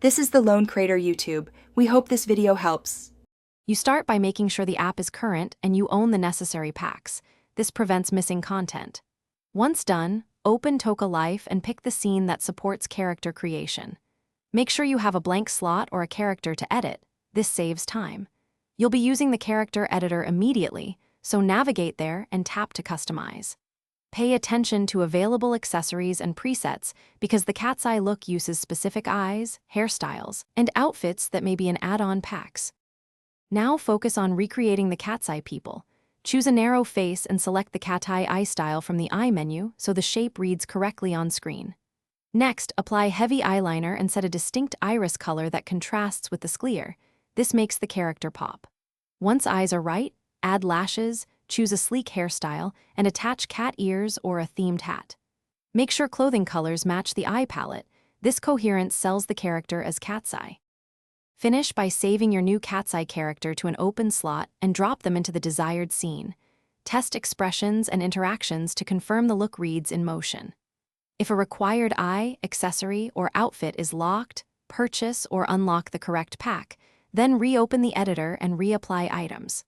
This is the Lone Crater YouTube. We hope this video helps. You start by making sure the app is current and you own the necessary packs. This prevents missing content. Once done, open Toca Life and pick the scene that supports character creation. Make sure you have a blank slot or a character to edit. This saves time. You'll be using the character editor immediately, so navigate there and tap to customize. Pay attention to available accessories and presets because the Katseye look uses specific eyes, hairstyles, and outfits that may be in add-on packs. Now focus on recreating the Katseye people. Choose a narrow face and select the Katseye eye style from the eye menu so the shape reads correctly on screen. Next, apply heavy eyeliner and set a distinct iris color that contrasts with the sclere. This makes the character pop. Once eyes are right, add lashes, choose a sleek hairstyle, and attach cat ears or a themed hat. Make sure clothing colors match the eye palette. This coherence sells the character as Katseye. Finish by saving your new Katseye character to an open slot and drop them into the desired scene. Test expressions and interactions to confirm the look reads in motion. If a required eye, accessory, or outfit is locked, purchase or unlock the correct pack, then reopen the editor and reapply items.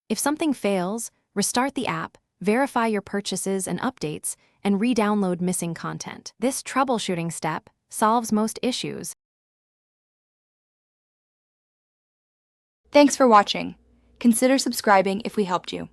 If something fails, restart the app, verify your purchases and updates, and re-download missing content. This troubleshooting step solves most issues. Thanks for watching. Consider subscribing if we helped you.